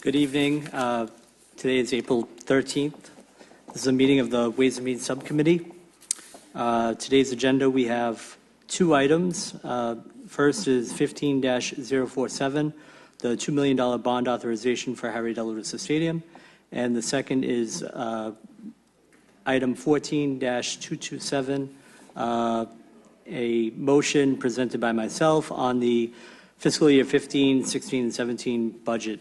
Good evening. Today is April 13th. This is a meeting of the Ways and Means Subcommittee. Today's agenda, we have two items. First is 15-047, the $2 million bond authorization for Harry Della Russo Stadium. And the second is item 14-227, a motion presented by myself on the fiscal year 15, 16, and 17 budget.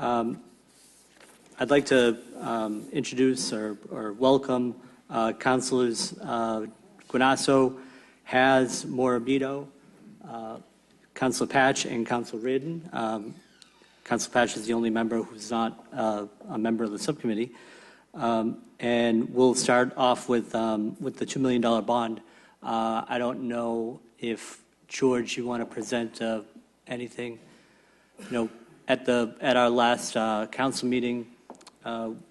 I'd like to introduce or welcome Councilors Guanasso, Has, Morabito, Councilor Patch, and Councilor Reardon. Councilor Patch is the only member who's not a member of the subcommittee. And we'll start off with the $2 million bond. I don't know if, George, you want to present anything. You know, at our last council meeting,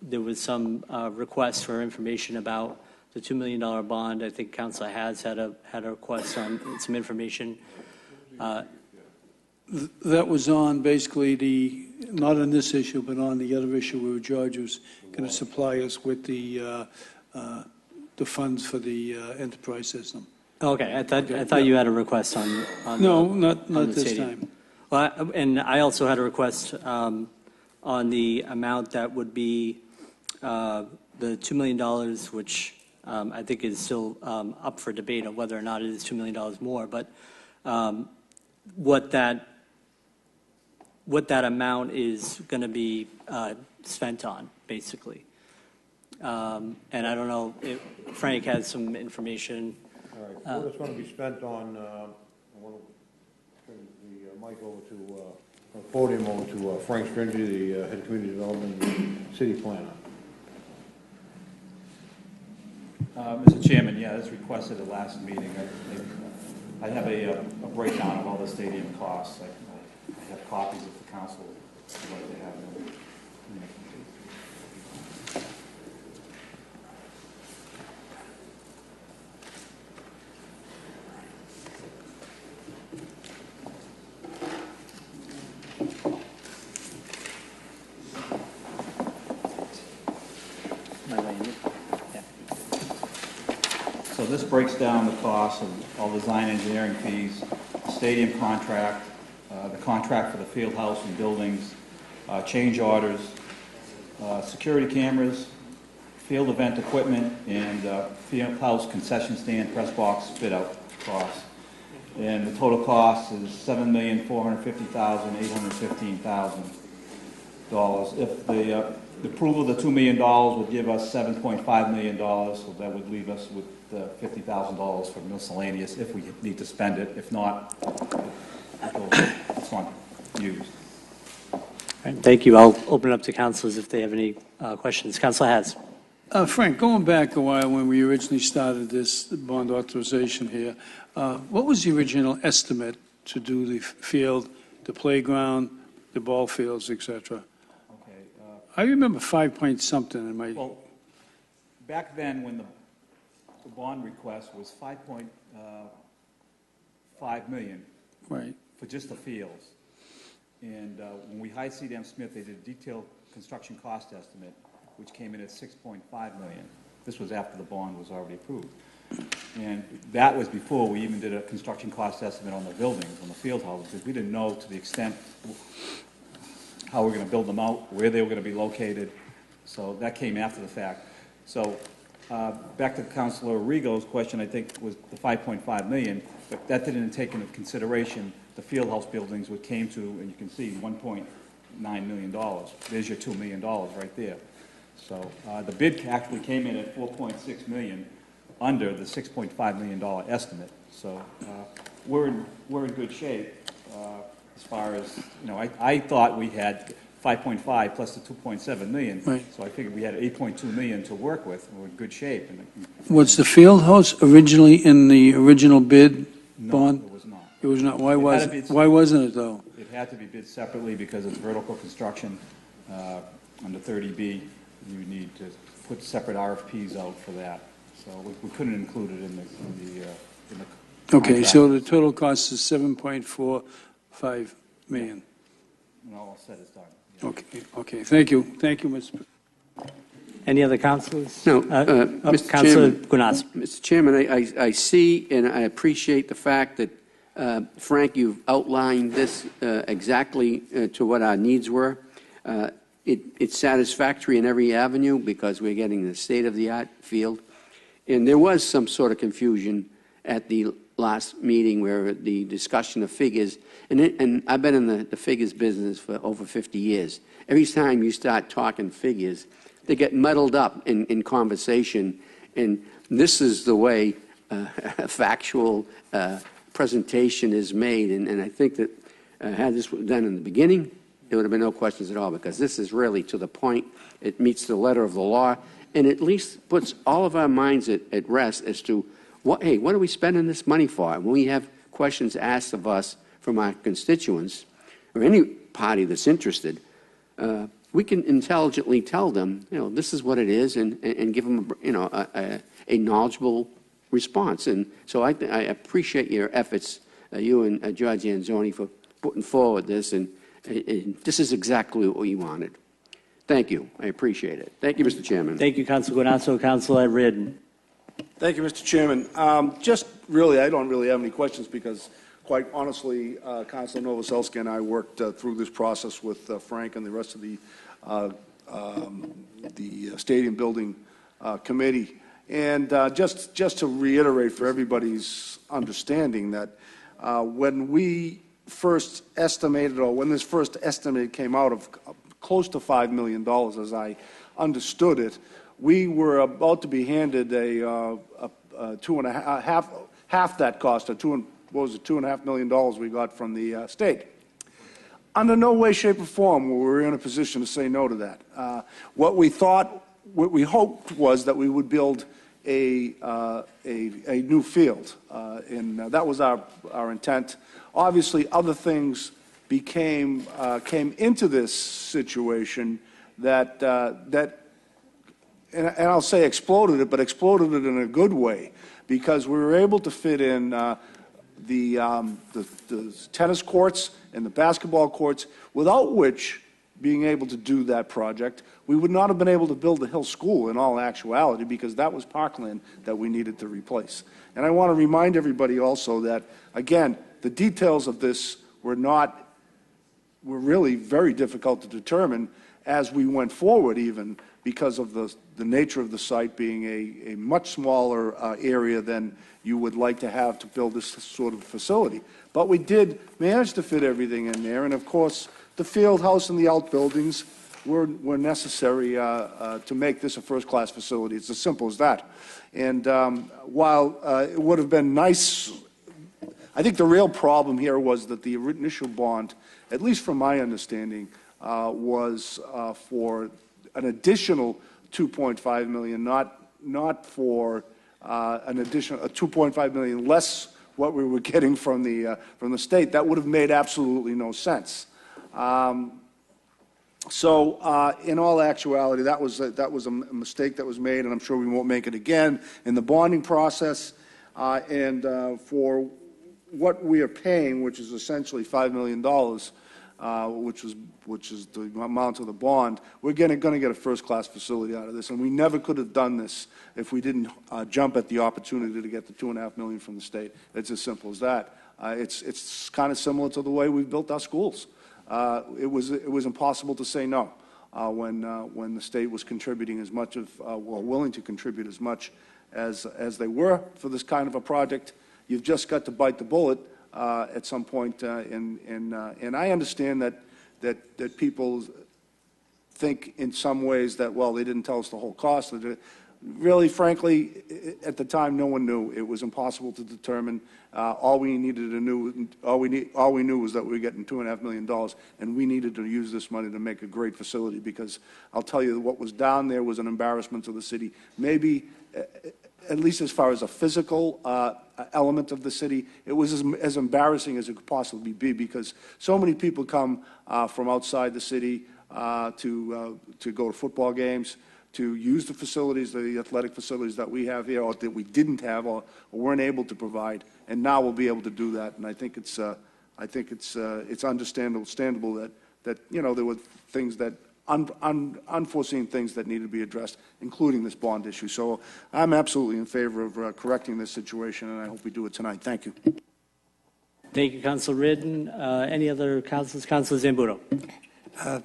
there was some requests for information about the $2 million bond. I think Councilor Has had a request on some information. That was on basically not on this issue, but on the other issue where George was going to supply us with the funds for the enterprise system. Okay, I thought you had a request on no, not this time. Well, and I also had a request on the amount that would be the $2 million, which I think is still up for debate on whether or not it is $2 million more. But what that amount is going to be spent on, basically. And I don't know if Frank has some information. All right, what it's going to be spent on, I want to turn the mic over to, the podium over to Frank Stringy, the head of community development and city planner. Mr. Chairman, yeah, as requested at the last meeting, I have a breakdown of all the stadium costs. I have copies if the council would like to have them. So this breaks down the cost of all design engineering fees, stadium contract, the contract for the field house and buildings, change orders, security cameras, field event equipment, and field house concession stand, press box, fit out costs. And the total cost is $7,450,815,000. If the approval of the $2 million would give us $7.5 million, so that would leave us with $50,000 for miscellaneous if we need to spend it. If not, it's not used. Thank you. I'll open it up to councilors if they have any questions. Councilor Has. Frank, going back a while when we originally started this bond authorization here, what was the original estimate to do the field, the playground, the ball fields, etc.? Okay. I remember 5 point something in my. Well, back then when the bond request was $5.5 million, right, for just the fields. And when we hired C.D.M. Smith, they did a detailed construction cost estimate, which came in at $6.5 million. This was after the bond was already approved. And that was before we even did a construction cost estimate on the buildings, on the field houses, because we didn't know to the extent how we're going to build them out, where they were going to be located. So that came after the fact. So back to Councilor Rigo's question, I think was the $5.5 million, but that didn't take into consideration the field house buildings, which came to, and you can see, $1.9 million. There's your $2 million right there. So the bid actually came in at $4.6 million under the $6.5 million estimate. So we're in good shape as far as, you know, I thought we had 5.5 plus the 2.7 million. Right. So I figured we had 8.2 million to work with. We're in good shape. Was the field house originally in the original bid bond? No, it was not. It was not. Why wasn't it though? It had to be bid separately because it's vertical construction under 30B. You need to put separate RFPs out for that. So we couldn't include it in the Okay, contract. so the total cost is $7.45 million. When all said is done, Okay, thank you. Thank you, Mr. Any other councilors? No, Mr. Councilor Chairman. Guanasso. Mr. Chairman, I see and I appreciate the fact that, Frank, you've outlined this exactly to what our needs were. It's satisfactory in every avenue because we're getting the state-of-the-art field. And there was some sort of confusion at the last meeting where the discussion of figures, and I've been in the figures business for over 50 years. Every time you start talking figures, they get muddled up in conversation, and this is the way a factual presentation is made. And I think that had this done in the beginning, there would have been no questions at all, because this is really to the point. It meets the letter of the law, and at least puts all of our minds at rest as to, what are we spending this money for? And when we have questions asked of us from our constituents, or any party that's interested, we can intelligently tell them, this is what it is, and give them, a knowledgeable response. And so I appreciate your efforts, you and George Anzoni, for putting forward this, and this is exactly what we wanted. Thank you. I appreciate it. Thank you, Mr. Chairman. Thank you, Councilor Guanasso. Councilor Reardon. Thank you, Mr. Chairman. Just really, I don't really have any questions because, quite honestly, Councilor Novoselsky and I worked through this process with Frank and the rest of the stadium building committee. And just to reiterate for everybody's understanding that when we first estimated, or when this first estimate came out of close to $5 million, as I understood it, we were about to be handed half that cost, $2.5 million we got from the state. Under no way, shape, or form were we in a position to say no to that. What we hoped was that we would build a new field, and that was our intent. Obviously, other things came into this situation that and I'll say exploded it, but exploded it in a good way, because we were able to fit in the tennis courts and the basketball courts, without which, being able to do that project, we would not have been able to build the Hill School in all actuality, because that was parkland that we needed to replace. And I want to remind everybody also that, again, the details of this were really very difficult to determine as we went forward, even because of the nature of the site being a much smaller area than you would like to have to build this sort of facility. But we did manage to fit everything in there, and of course the field house and the outbuildings were necessary to make this a first-class facility. It's as simple as that. And while it would have been nice, I think the real problem here was that the initial bond, at least from my understanding, was for an additional $2.5 million, not for an additional $2.5 million less what we were getting from the state. That would have made absolutely no sense. So in all actuality, that was a mistake that was made, and I'm sure we won't make it again in the bonding process. And for what we are paying, which is essentially $5 million, which is the amount of the bond, we're going to get a first-class facility out of this, and we never could have done this if we didn't jump at the opportunity to get the $2.5 million from the state. It's as simple as that. It's kind of similar to the way we've built our schools. It was impossible to say no when the state was contributing as much of, well, willing to contribute as much as they were for this kind of a project. You've just got to bite the bullet at some point, and I understand that people think in some ways that, well, they didn't tell us the whole cost. Really, frankly, at the time, no one knew. It was impossible to determine. All we knew was that we were getting $2.5 million, and we needed to use this money to make a great facility, because I'll tell you, what was down there was an embarrassment to the city. Maybe, at least as far as a physical element of the city, it was as embarrassing as it could possibly be, because so many people come from outside the city to go to football games, to use the facilities, the athletic facilities that we have here, or that we didn't have, or weren't able to provide, and now we'll be able to do that. And I think it's understandable that, there were things that, unforeseen things that needed to be addressed, including this bond issue. So I'm absolutely in favor of correcting this situation, and I hope we do it tonight. Thank you. Thank you, Councilor Ridden. Any other councilors? Councilor Zambudo.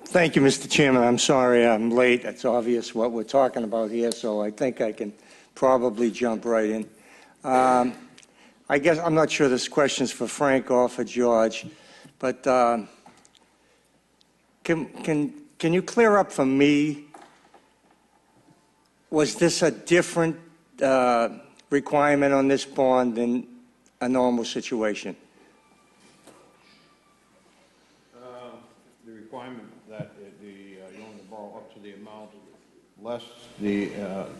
Thank you, Mr. Chairman. I'm sorry I'm late. It's obvious what we're talking about here, so I think I can probably jump right in. I guess I'm not sure this question's for Frank or for George, but can you clear up for me, was this a different requirement on this bond than a normal situation? The requirement that you only borrow up to the amount less the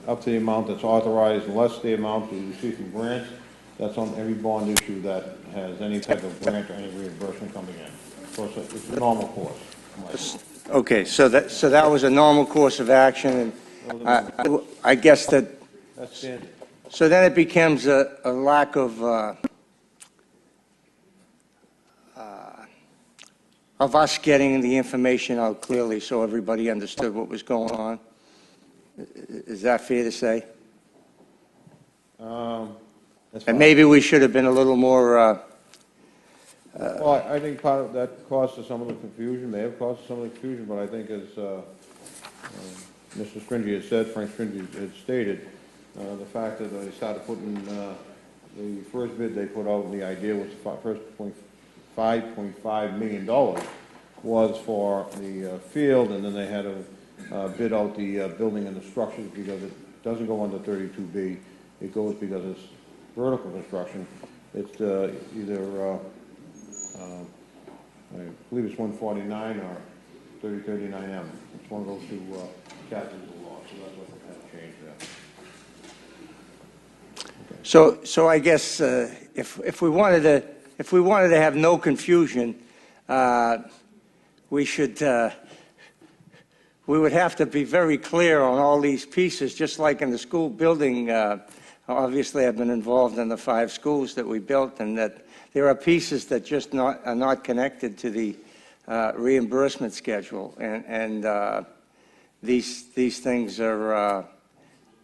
up to the amount that's authorized, less the amount you receive from grants. That's on every bond issue that has any type of grant or any reimbursement coming in. Of course, it's a normal course. Okay, so that was a normal course of action, and I guess that. That's standard. So then it becomes a lack of us getting the information out clearly, so everybody understood what was going on. Is that fair to say? And maybe we should have been a little more. Well, I think part of that caused some of the confusion, may have caused some of the confusion, but I think as Mr. Stringy has said, Frank Stringy had stated, the fact that they started putting, the first bid they put out, and the idea was first $5.5 million was for the field, and then they had to bid out the building and the structures because it doesn't go under 32B. It goes because it's vertical construction. It's either I believe it's 149 or 3039M. It's one of those two chapters of the law, so that's what had to change there. Okay. So I guess if we wanted to have no confusion, we would have to be very clear on all these pieces, just like in the school building. Obviously, I've been involved in the 5 schools that we built, and that there are pieces that just are not connected to the reimbursement schedule, and these things are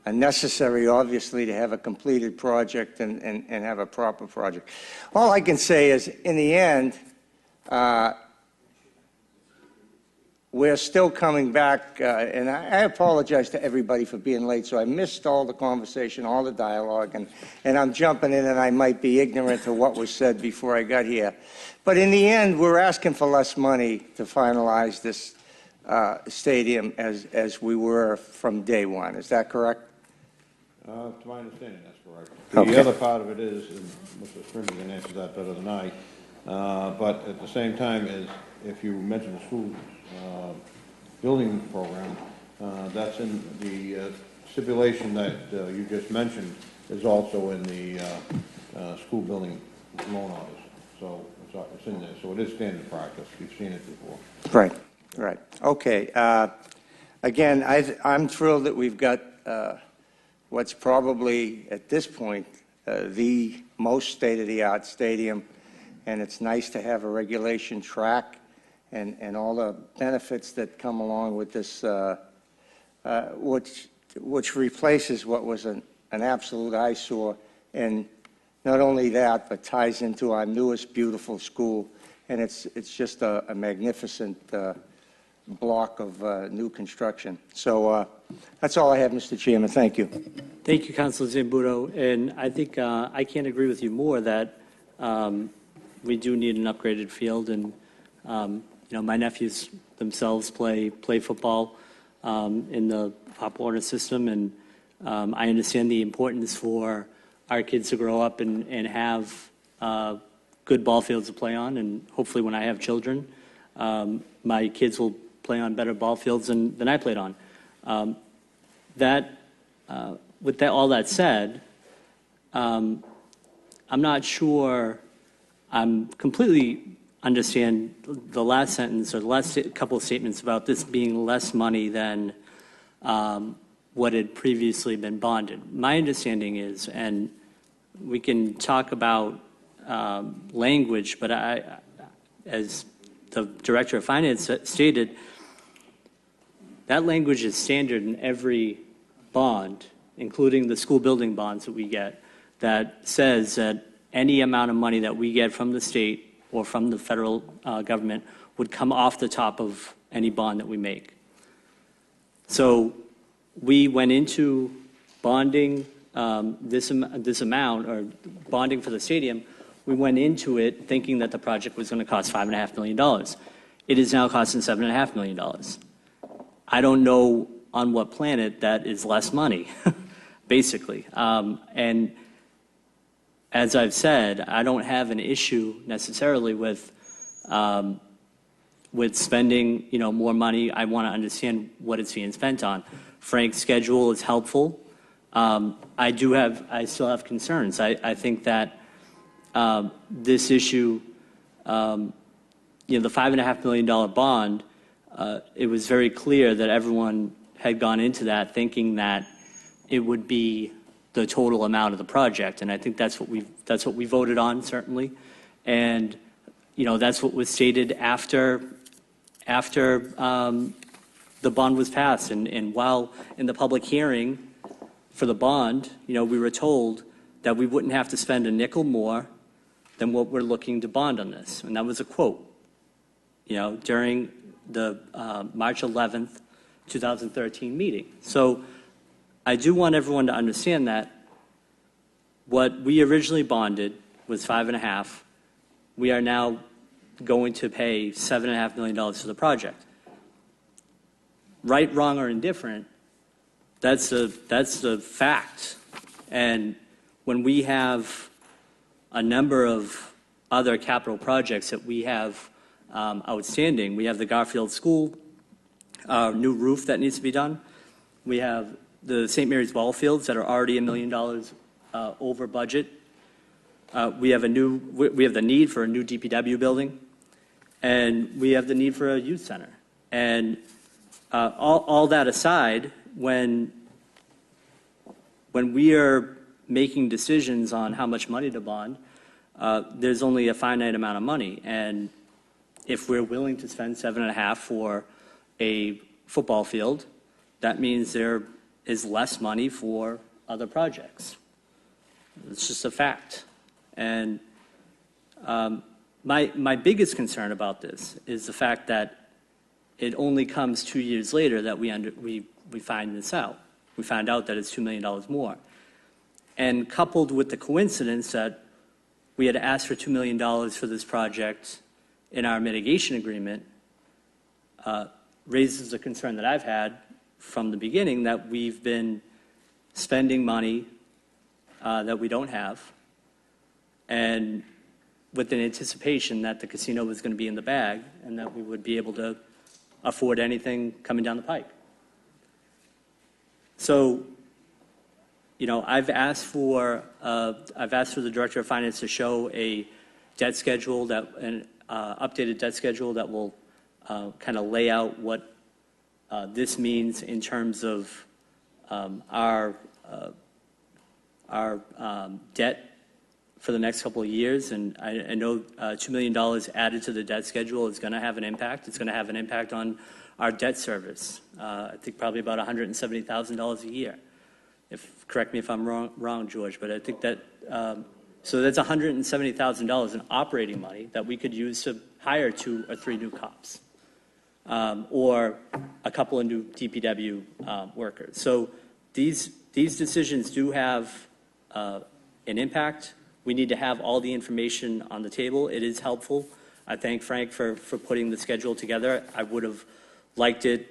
necessary, obviously, to have a completed project and have a proper project. All I can say is, in the end, we're still coming back, and I apologize to everybody for being late, so I missed all the conversation, all the dialogue, and I'm jumping in, and I might be ignorant to what was said before I got here. But in the end, we're asking for less money to finalize this stadium as we were from day one. Is that correct? To my understanding, that's correct. Okay. The other part of it is, and Mr. Stringy can answer that better than I, but at the same time, is if you mention the school building program, that's in the stipulation that you just mentioned is also in the school building loan orders. So it's in there. So it is standard practice. You've seen it before. Right. Okay. Again, I'm thrilled that we've got what's probably, at this point, the most state-of-the-art stadium, and it's nice to have a regulation track and all the benefits that come along with this, which replaces what was an absolute eyesore, and not only that, but ties into our newest beautiful school, and it's just a magnificent block of new construction. So that's all I have, Mr. Chairman. Thank you. Thank you, Councilor Zambudo. And I think I can't agree with you more that we do need an upgraded field. And my nephews themselves play football in the Pop Warner system, and I understand the importance for our kids to grow up and have good ball fields to play on. And hopefully, when I have children, my kids will play on better ball fields than I played on. With all that said, I'm not sure I'm completely understand the last sentence or the last couple of statements about this being less money than what had previously been bonded. My understanding is, and we can talk about language, but as the Director of Finance stated, that language is standard in every bond, including the school building bonds that we get, that says that any amount of money that we get from the state or from the federal government would come off the top of any bond that we make. So we went into bonding this amount, or bonding for the stadium. We went into it thinking that the project was going to cost $5.5 million. It is now costing $7.5 million. I don't know on what planet that is less money, basically. And as I've said, I don't have an issue necessarily with spending, more money. I want to understand what it's being spent on. Frank's schedule is helpful. I still have concerns. I think that this issue, the $5.5 million bond, it was very clear that everyone had gone into that thinking that it would be the total amount of the project, and I think that's what we voted on, certainly, and that's what was stated after the bond was passed, and while in the public hearing for the bond, we were told that we wouldn't have to spend a nickel more than what we're looking to bond on this, and that was a quote, during the March 11th, 2013 meeting. So I do want everyone to understand that what we originally bonded was $5.5. We are now going to pay $7.5 million for the project. Right, wrong, or indifferent, that's the fact. And when we have a number of other capital projects that we have outstanding, we have the Garfield School, new roof that needs to be done. We have the St. Mary's ball fields that are already $1 million over budget. We have the need for a new DPW building, and we have the need for a youth center. And all that aside, when we are making decisions on how much money to bond, there's only a finite amount of money, and if we're willing to spend $7.5 for a football field, that means there is less money for other projects. It's just a fact. And my biggest concern about this is the fact that it only comes 2 years later that we find this out. We find out that it's $2 million more. And coupled with the coincidence that we had asked for $2 million for this project in our mitigation agreement, raises a concern that I've had from the beginning, that we've been spending money that we don't have, and with an anticipation that the casino was going to be in the bag and that we would be able to afford anything coming down the pike. So, I've asked for the Director of Finance to show a debt schedule, an updated debt schedule that will kind of lay out what this means in terms of our debt for the next couple of years. And I know $2 million added to the debt schedule is going to have an impact. It's going to have an impact on our debt service. I think probably about $170,000 a year. Correct me if I'm wrong, George, but I think that, so that's $170,000 in operating money that we could use to hire 2 or 3 new cops, or a couple of new DPW workers. So these decisions do have an impact. We need to have all the information on the table. It is helpful. I thank Frank for putting the schedule together. I would have liked it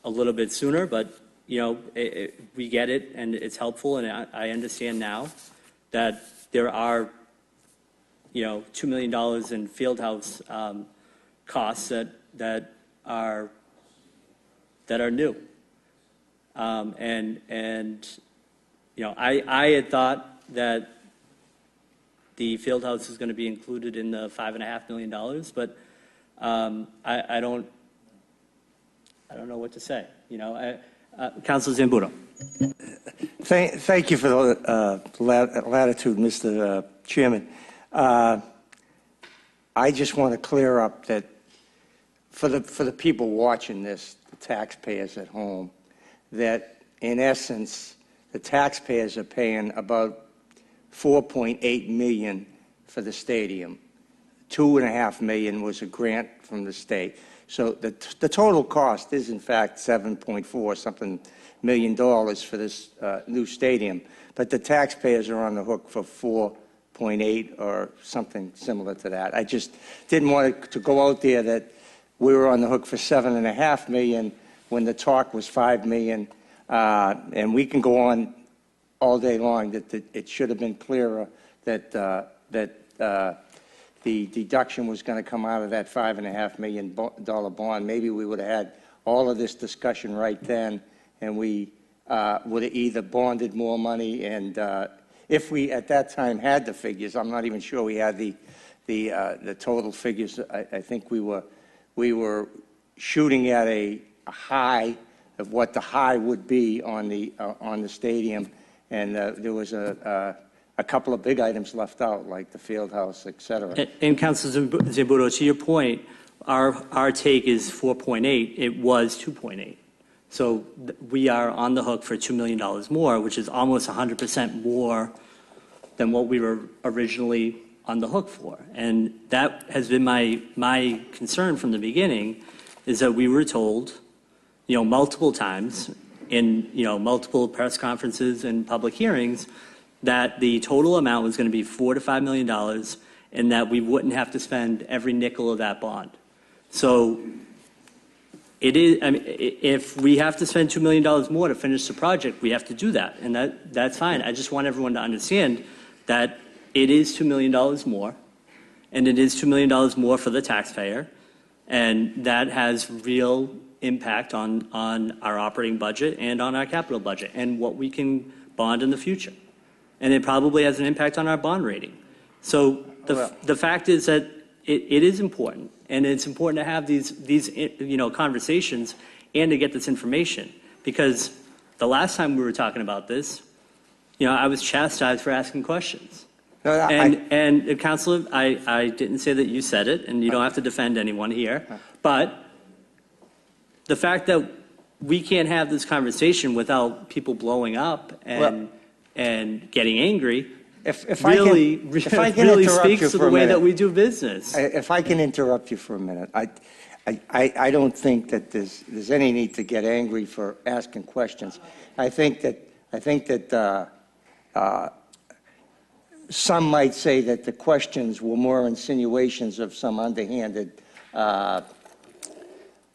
a little bit sooner, but we get it, and it's helpful, and I understand now that there are, $2 million in Fieldhouse costs that are new, I had thought that the Fieldhouse is going to be included in the $5.5 million, but I don't know what to say. Councilor Zambudo. Thank you for the latitude, Mr. Chairman. I just want to clear up that for the people watching this, the taxpayers at home, that in essence, the taxpayers are paying about $4.8 million for the stadium. $2.5 million was a grant from the state. So the total cost is in fact $7.4 something million for this new stadium, but the taxpayers are on the hook for 4.8 or something similar to that. I just didn't want it to go out there that we were on the hook for $7.5 million when the talk was $5 million, and we can go on all day long that it should have been clearer that the deduction was going to come out of that $5.5 million bond. Maybe we would have had all of this discussion right then, and we would have either bonded more money, and if we at that time had the figures, I'm not even sure we had the total figures. I think we were shooting at a high of what the high would be on the stadium, and there was a couple of big items left out, like the field house, et cetera. And Councilor Zambudo, to your point, our take is 4.8. It was 2.8. So we are on the hook for $2 million more, which is almost 100% more than what we were originally on the hook for. And that has been my concern from the beginning, is that we were told, multiple times in, multiple press conferences and public hearings, that the total amount was going to be $4 to $5 million, and that we wouldn't have to spend every nickel of that bond. So it is. I mean, if we have to spend $2 million more to finish the project, we have to do that, and that's fine. I just want everyone to understand that it is $2 million more, and it is $2 million more for the taxpayer, and that has real impact on our operating budget and on our capital budget and what we can bond in the future. And it probably has an impact on our bond rating. So the fact is that it is important, and it's important to have these conversations and to get this information, because the last time we were talking about this, I was chastised for asking questions. And Councilor, I didn't say that you said it, and you don't have to defend anyone here, but the fact that we can't have this conversation without people blowing up and getting angry really speaks to the way that we do business. If I can interrupt you for a minute, I don't think that there's any need to get angry for asking questions. I think that some might say that the questions were more insinuations of some underhanded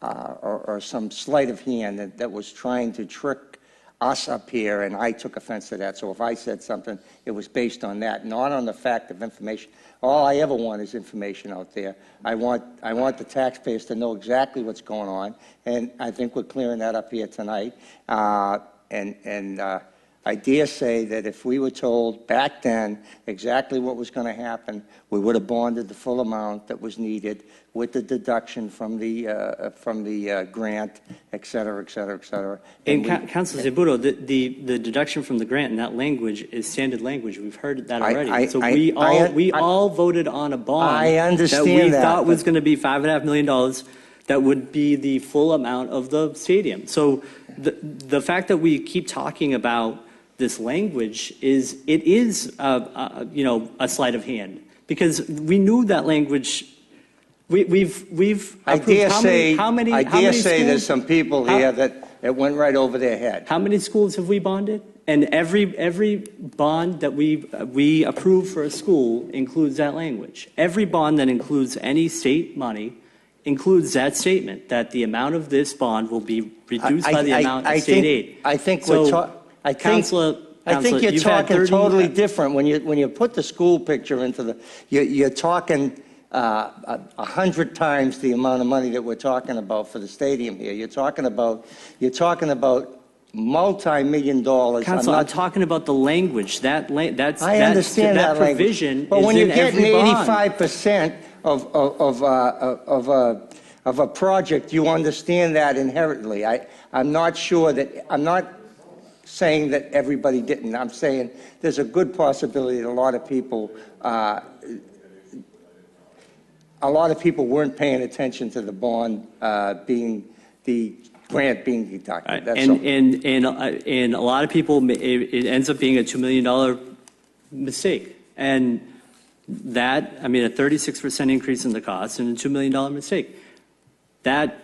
or some sleight of hand that was trying to trick us up here, and I took offense to that. So if I said something, it was based on that, not on the fact of information. All I ever want is information out there. I want the taxpayers to know exactly what's going on, and I think we're clearing that up here tonight. I dare say that if we were told back then exactly what was going to happen, we would have bonded the full amount that was needed with the deduction from the grant, et cetera, et cetera, et cetera. And Councilor Zambudo, the deduction from the grant in that language is standard language. We've heard that already. So we all voted on a bond that we thought was going to be $5.5 million. That would be the full amount of the stadium. So the fact that we keep talking about this language is a sleight of hand, because we knew that language. We've I dare say schools, there's some people here that it went right over their head. How many schools have we bonded? And every bond that we approve for a school includes that language. Every bond that includes any state money includes that statement that the amount of this bond will be reduced by the amount of state aid. I think Councilor, you're talking totally different when you put the school picture into you're talking 100 times the amount of money that we're talking about for the stadium here. You're talking about multi-million dollars. Council, I'm talking about the language. I understand that provision. But when you're getting 85% of a project, you understand that inherently. I'm not saying that everybody didn't. I'm saying there's a good possibility that a lot of people a lot of people weren't paying attention to the bond the grant being deducted. That's all. And a lot of people, it ends up being a $2 million mistake. And that, I mean, a 36% increase in the cost and a $2 million mistake. That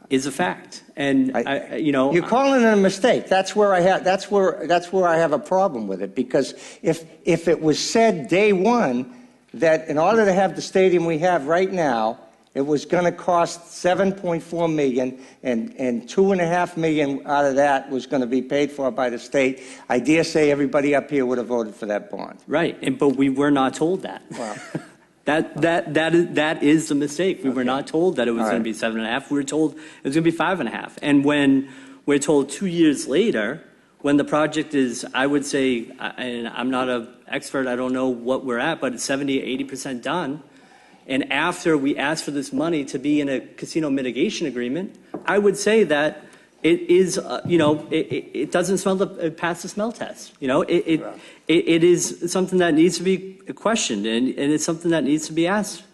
is a fact. And You're calling it a mistake. That's where I have a problem with it, because if it was said day one that in order to have the stadium we have right now, it was going to cost $7.4 million, and $2.5 million out of that was going to be paid for by the state, I dare say everybody up here would have voted for that bond. right, but we were not told that. Well, That is the mistake. We were not told that it was going to be 7.5. We were told it was going to be 5.5. And when we're told 2 years later, when the project is, I would say, and I'm not an expert, I don't know what we're at, but it's 70, 80% done. And after we asked for this money to be in a casino mitigation agreement, I would say that it is, it doesn't pass the smell test. It is something that needs to be questioned, and it's something that needs to be asked.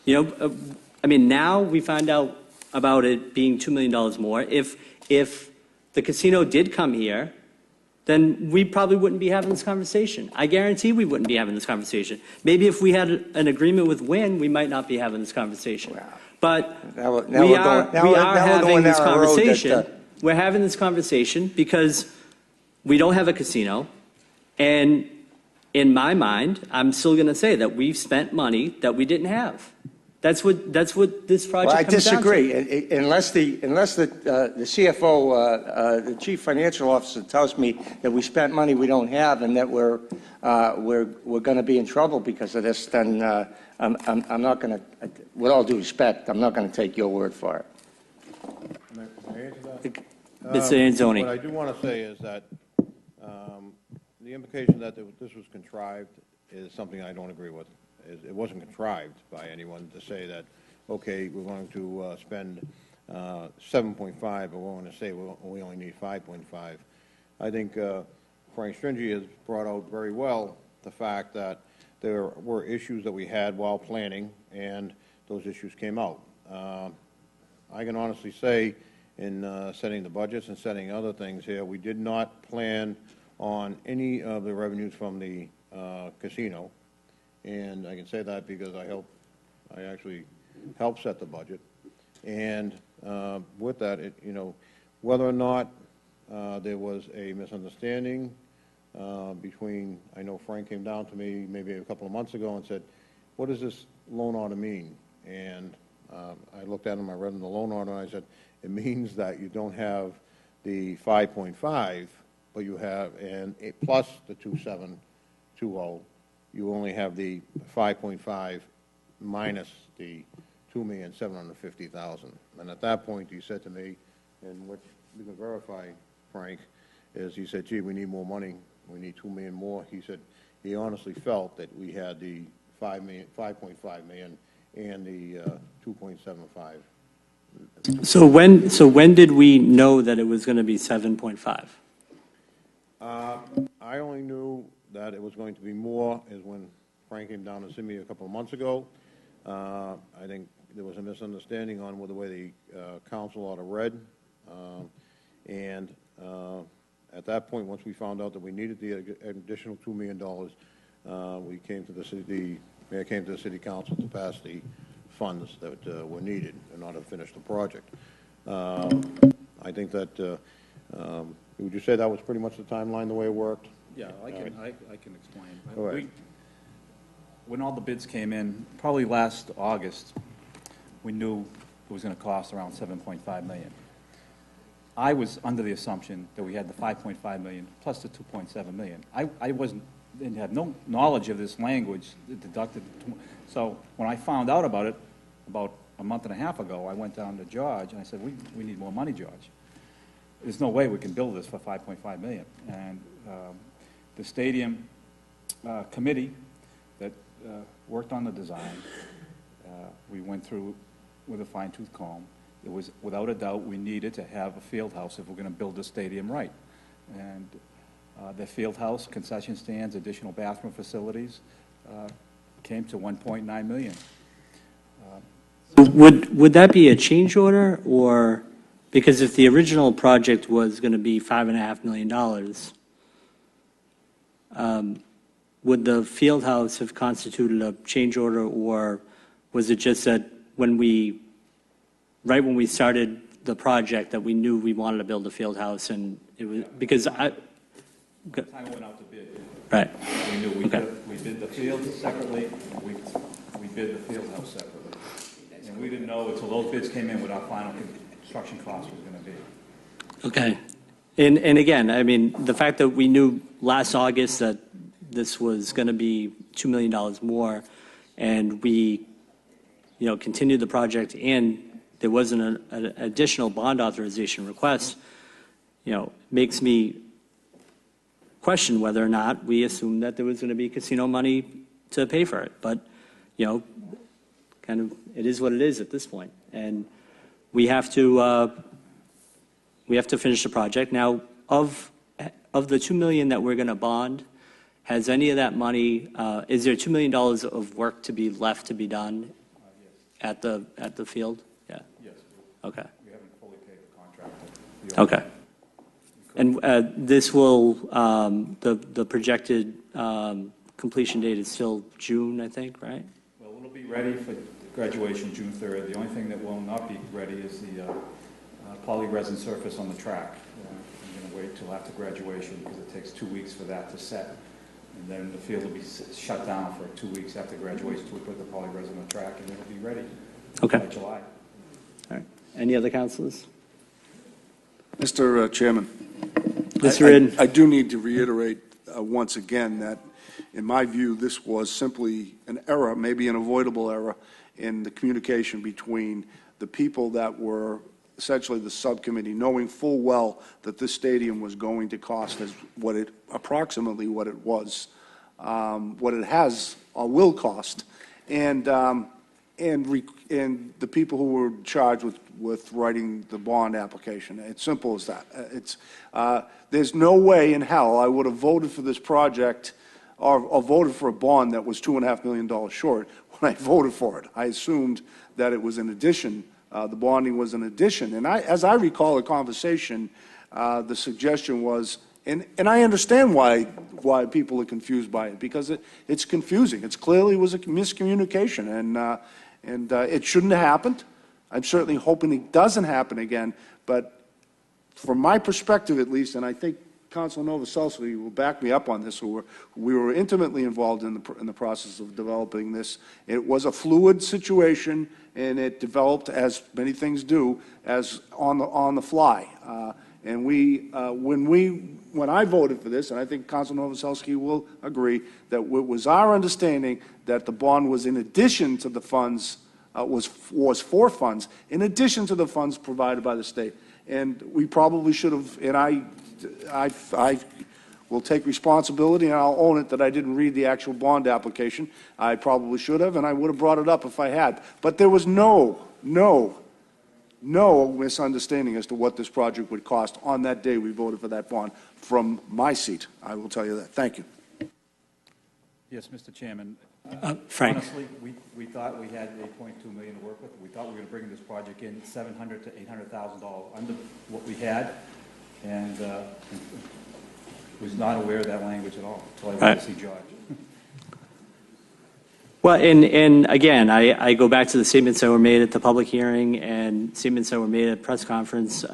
I mean, now we find out about it being $2 million more. If the casino did come here, then we probably wouldn't be having this conversation. I guarantee we wouldn't be having this conversation. Maybe if we had an agreement with Wynn, we might not be having this conversation. Wow. But we are having this conversation. That, We're having this conversation because we don't have a casino. And in my mind, I'm still going to say that we've spent money that we didn't have. That's what this project I comes down to. disagree. Unless the CFO, the chief financial officer, tells me that we spent money we don't have and that we're going to be in trouble because of this, then I'm not going to. With all due respect, I'm not going to take your word for it. Can I answer that? Mr. Anzoni. What I do want to say is that the implication that this was contrived is something I don't agree with. It wasn't contrived by anyone to say that, okay, we're going to spend 7.5, but we're going to say we only need 5.5. I think Frank Stringy has brought out very well the fact that there were issues that we had while planning, and those issues came out. I can honestly say, in setting the budgets and setting other things here, we did not plan on any of the revenues from the casino. And I can say that because I actually helped set the budget. And with that, whether or not there was a misunderstanding between, I know Frank came down to me maybe a couple of months ago and said, what does this loan order mean? And I looked at him, I read him the loan order, and I said, it means that you don't have the 5.5, but you have, and plus the 2,720, you only have the 5.5 minus the $2,750,000. And at that point, he said to me, and what you can verify, Frank, is he said, gee, we need more money. We need $2 million more. He said he honestly felt that we had the 5.5 million and the 2.75. So when did we know that it was going to be 7.5? I only knew that it was going to be more is when Frank came down to see me a couple of months ago. I think there was a misunderstanding on the way the council order read. And at that point, once we found out that we needed the additional $2 million, we came to the mayor came to the city council to pass the funds that were needed in order to finish the project. I think that, would you say that was pretty much the timeline, the way it worked? Yeah, I can explain. Go ahead. When all the bids came in, probably last August, we knew it was going to cost around $7.5 million. I was under the assumption that we had the $5.5 million plus the $2.7 million. I didn't have no knowledge of this language deducted. So when I found out about it about a month and a half ago, I went down to George and I said, we need more money, George. There's no way we can build this for $5.5 million. And the stadium committee that worked on the design, we went through with a fine-tooth comb. It was, without a doubt, we needed to have a field house if we're going to build the stadium right. And the field house, concession stands, additional bathroom facilities came to $1.9 million. Would that be a change order, or, because if the original project was going to be $5.5 million, would the field house have constituted a change order, or was it just that right when we started the project, that we knew we wanted to build a field house, and it was, because Time it went out to bid. right. We knew Okay. we bid the field separately, and we bid the field house separately. And we didn't know until those bids came in what our final construction cost was going to be. Okay. And again, I mean, the fact that we knew last August that this was going to be $2 million more, and we, continued the project, and there wasn't an additional bond authorization request, makes me question whether or not we assumed that there was going to be casino money to pay for it. But, kind of, it is what it is at this point. And we have to finish the project. Now, of the $2 million that we're going to bond, has any of that money, is there $2 million of work to be left to be done at the field? Yeah. Yes. Okay. We haven't fully paid the contractor. Okay. And this will, the projected completion date is still June, I think, right? Well, it'll be ready for graduation June 3rd. The only thing that will not be ready is the poly-resin surface on the track. I'm going to wait till after graduation because it takes 2 weeks for that to set. And then the field will be shut down for 2 weeks after graduation till we put the poly-resin on the track, and it'll be ready by July. All right. Any other councilors? Mr. Chairman. Mr. Reardon. I do need to reiterate once again that, in my view, this was simply an error, maybe an avoidable error, in the communication between the people that were essentially the subcommittee, knowing full well that this stadium was going to cost as approximately what it was, what it has or will cost, and the people who were charged with writing the bond application. It's simple as that. There's no way in hell I would have voted for this project or voted for a bond that was $2.5 million short when I voted for it. I assumed that it was in addition. The bonding was an addition. And as I recall the conversation, the suggestion was, and I understand why people are confused by it, because it's confusing. It clearly was a miscommunication, and it shouldn't have happened. I'm certainly hoping it doesn't happen again, but from my perspective at least, and I think Councilor Novoselsky will back me up on this, we were intimately involved in the process of developing this. It was a fluid situation, and it developed, as many things do, as on the fly. And when I voted for this, and I think Councilor Novoselsky will agree, that it was our understanding that the bond was in addition to the funds, was for funds, in addition to the funds provided by the state. And we probably should have, and I will take responsibility, and I'll own it that I didn't read the actual bond application. I probably should have, and I would have brought it up if I had. But there was no misunderstanding as to what this project would cost on that day we voted for that bond from my seat. I will tell you that. Thank you. Yes, Mr. Chairman. Frank. Honestly, we thought we had $8.2 million to work with. We thought we were going to bring this project in $700,000 to $800,000 under what we had, and was not aware of that language at all until I went to see George. Well, and again, I go back to the statements that were made at the public hearing and statements that were made at press conference,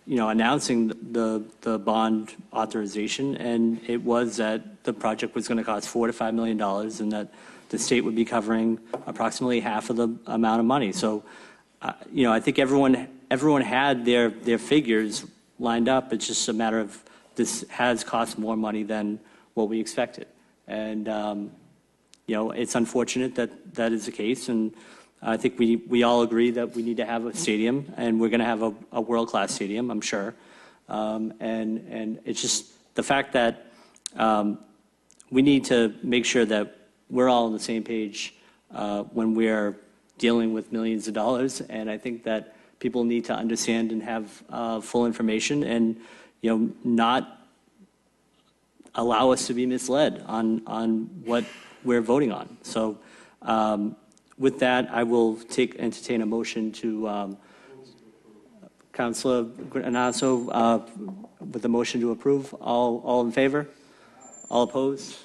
announcing the bond authorization, and it was that the project was going to cost $4 to $5 million, and that the state would be covering approximately half of the amount of money. So, I think everyone had their figures lined up. It's just a matter of this has cost more money than what we expected, and it's unfortunate that that is the case, and I think we all agree that we need to have a stadium, and we're going to have a world-class stadium, I'm sure. And it's just the fact that we need to make sure that we're all on the same page when we're dealing with millions of dollars, and I think that people need to understand and have full information, and not allow us to be misled on what we're voting on. So With that, I will entertain a motion to Councilor Granasso with a motion to approve. All in favor? All opposed?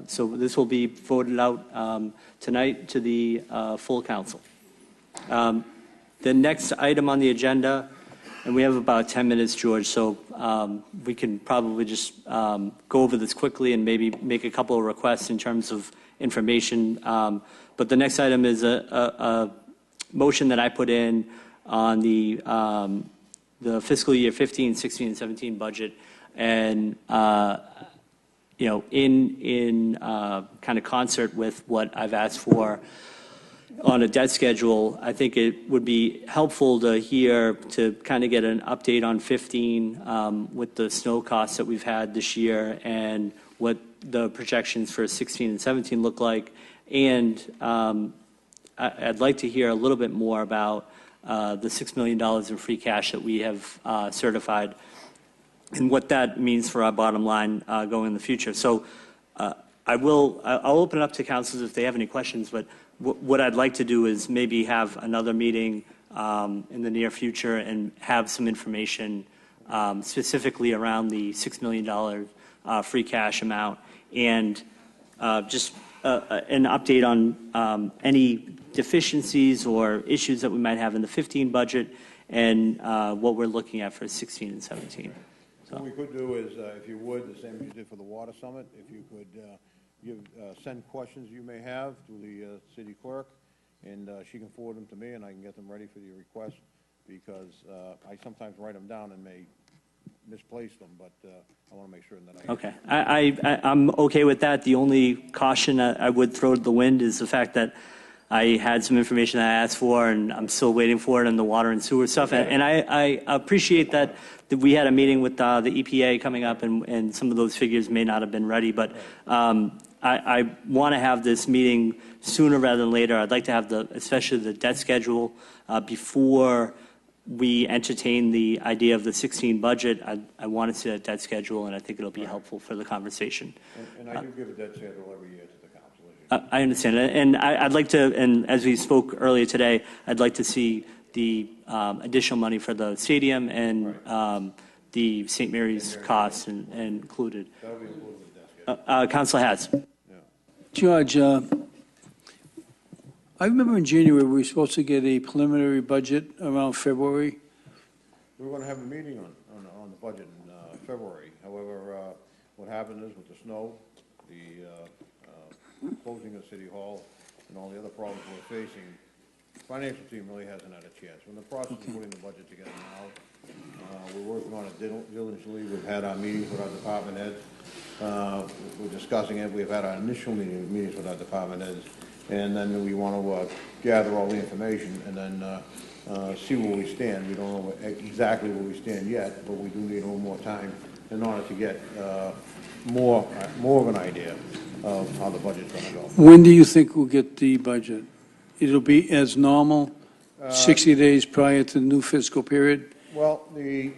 So this will be voted out tonight to the full council. The next item on the agenda, and we have about 10 minutes, George, so we can probably just go over this quickly and maybe make a couple of requests in terms of information. But the next item is a motion that I put in on the fiscal year 15, 16, and 17 budget, and you know, in kind of concert with what I've asked for on a debt schedule. I think it would be helpful to hear, to kind of get an update on 15 with the snow costs that we've had this year and what the projections for 16 and 17 look like. And I'd like to hear a little bit more about the $6 million in free cash that we have certified and what that means for our bottom line going in the future. So I'll open it up to councilors if they have any questions, but what I'd like to do is maybe have another meeting in the near future and have some information specifically around the $6 million free cash amount, and just an update on any deficiencies or issues that we might have in the 15 budget and what we're looking at for 16 and 17. So what we could do is, if you would, the same as you did for the water summit, if you could send questions you may have to the city clerk, and she can forward them to me, and I can get them ready for your request, because I sometimes write them down and may misplace them, but I want to make sure that I... Okay. I'm okay with that. The only caution I would throw to the wind is the fact that I had some information that I asked for, and I'm still waiting for it in the water and sewer stuff. And I appreciate that we had a meeting with the EPA coming up, and some of those figures may not have been ready. But I want to have this meeting sooner rather than later. I'd like to have especially the debt schedule before we entertain the idea of the 16 budget. I want to see that debt schedule, and I think it'll be helpful for the conversation. And I do give a debt schedule every year to the council. I understand, and I'd like to, and as we spoke earlier today, I'd like to see the additional money for the stadium and the St. Mary's costs and included. That'll be included in the debt schedule. Councilor Hatz. George, I remember in January, we were supposed to get a preliminary budget around February. We were going to have a meeting on the budget in February. However, what happened is with the snow, the closing of City Hall, and all the other problems we're facing, the financial team really hasn't had a chance. We're in the process of putting the budget together now. We're working on it diligently. We've had our meetings with our department heads. We're discussing it. We've had our initial meetings with our department heads. And then we want to gather all the information and then see where we stand. We don't know exactly where we stand yet, but we do need a little more time in order to get more of an idea of how the budget's going to go. When do you think we'll get the budget? It'll be as normal, 60 days prior to the new fiscal period? Well, the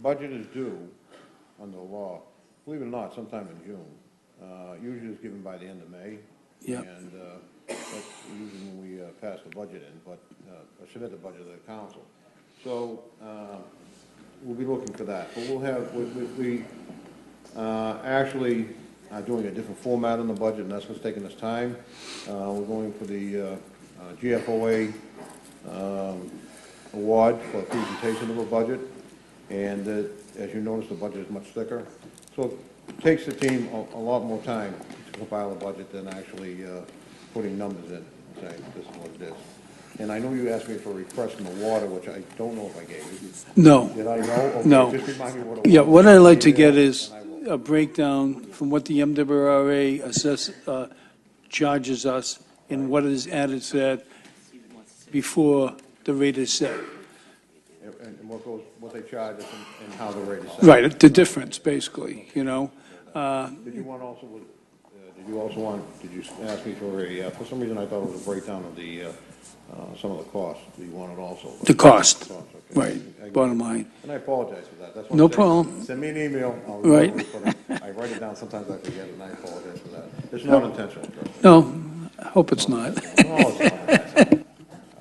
budget is due under the law, believe it or not, sometime in June. Usually it's given by the end of May. Yeah. And that's usually when we pass the budget in, but submit the budget to the council. So we'll be looking for that. But we'll have, we actually are doing a different format on the budget, and that's what's taking us time. We're going for the GFOA award for presentation of a budget. And as you notice, the budget is much thicker. So it takes the team a lot more time to compile a budget than actually putting numbers in and saying, this is what it is. And I know you asked me for a request from the water, which I don't know if I gave you. No. Did I know? Okay, No. just remind me what it was. Yeah, what I'd like to get is a breakdown from what the MWRA charges us and what is added to that before the rate is set. And what they charge us and how the rate is set. Right, the difference, basically, you know. Did you ask me for some reason I thought it was a breakdown of the, some of the costs. Do you want it also? The cost, Okay. right, bottom line. And I apologize for that. That's what No I'm saying. problem. Send me an email. I'll Right. remember, but I write it down. Sometimes I forget, and I apologize for that. It's not intentional. No, I hope it's not. No, it's not.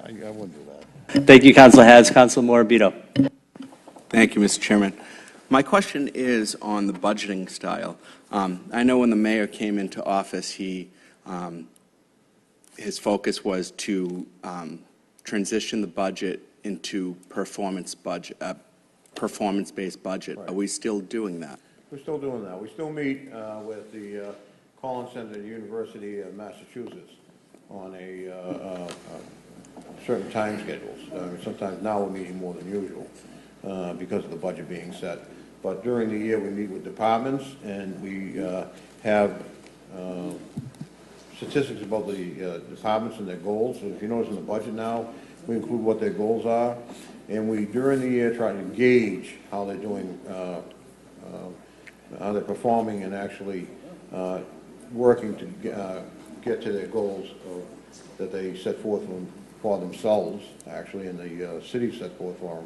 I wouldn't do that. Thank you, Councilor Has. Councilor Morabito. Thank you, Mr. Chairman. My question is on the budgeting style. I know when the mayor came into office, his focus was to transition the budget into performance-based budget. Right. Are we still doing that? We're still doing that. We still meet with the Collins Center at the University of Massachusetts on a certain time schedules. Sometimes now we're meeting more than usual because of the budget being set. But during the year, we meet with departments, and we have statistics about the departments and their goals. So if you notice in the budget now, we include what their goals are, and we, during the year, try to gauge how they're doing, how they're performing and actually working to get to their goals that they set forth for themselves, actually, and the city set forth for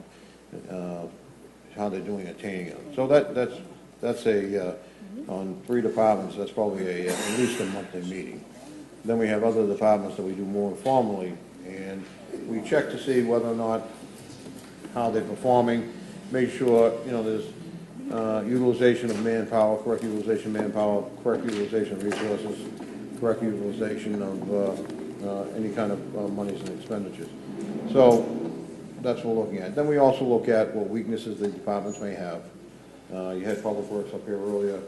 them, how they're doing attaining them. So that's on 3 departments, that's probably at least a monthly meeting. Then we have other departments that we do more informally, and we check to see whether or not how they're performing, make sure, there's utilization of manpower, correct utilization of manpower, correct utilization of resources, correct utilization of any kind of monies and expenditures. So that's what we're looking at. Then we also look at what weaknesses the departments may have. You had Public Works up here earlier.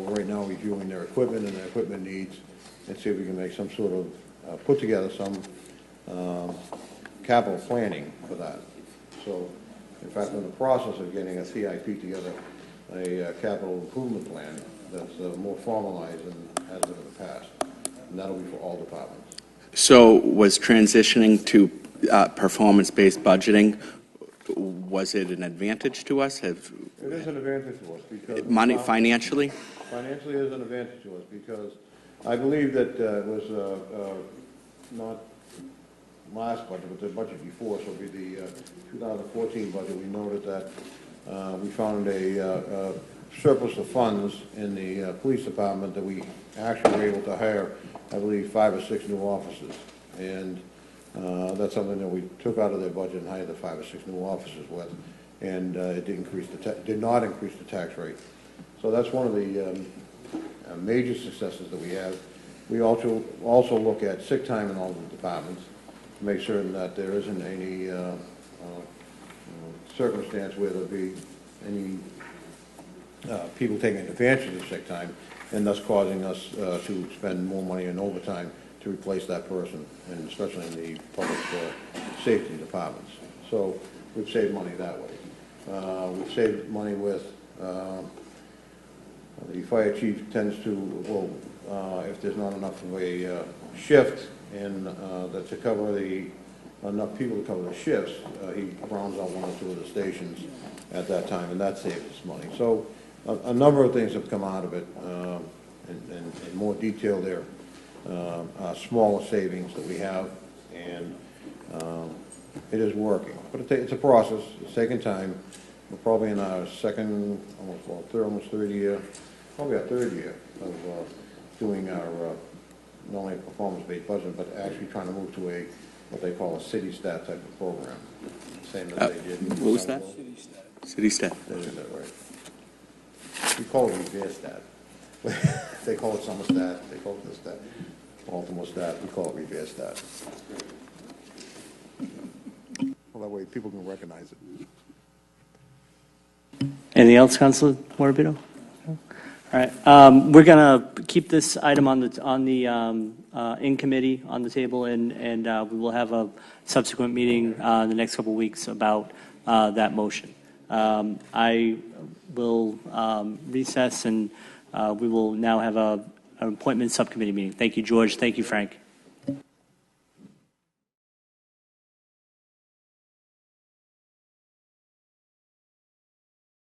Right now reviewing their equipment and their equipment needs, and see if we can make some sort of, put together some capital planning for that. So, in fact, we're in the process of getting a CIP together, a capital improvement plan that's more formalized than has been in the past, and that'll be for all departments. So was transitioning to performance-based budgeting, was it an advantage to us? It is an advantage to us because Money, financially? Financially, it is an advantage to us because I believe that it was not last budget, but the budget before, so it'll be the 2014 budget. We noted that we found a surplus of funds in the police department that we actually were able to hire, I believe, 5 or 6 new officers, and that's something that we took out of their budget and hired the 5 or 6 new officers with, and it did not increase the tax rate. So that's one of the major successes that we have. We also look at sick time in all the departments to make certain that there isn't any circumstance where there'll be any people taking advantage of sick time and thus causing us to spend more money in overtime to replace that person, and especially in the public safety departments. So we've saved money that way. We've saved money with the fire chief tends to, if there's not enough of a shift and that to cover enough people to cover the shifts, he rounds out 1 or 2 of the stations at that time, and that saves us money. So a number of things have come out of it, and in more detail there. Smaller savings that we have, and it is working. But it's a process. It's taking time. We're probably in our second, almost third year, probably our 3rd year of doing our not only a performance-based budget, but actually trying to move to what they call a city stat type of program. Same as they did. What was that? City stat. Is that right? We call it repair stat. They call it summer stat. They call it this stat. Baltimore stat. We call it repair stat. Well, that way people can recognize it. Anything else, Councilor Morabito? All right. We're going to keep this item on the in committee on the table, and we will have a subsequent meeting in the next couple of weeks about that motion. I will recess, and we will now have an appointment subcommittee meeting. Thank you, George. Thank you, Frank.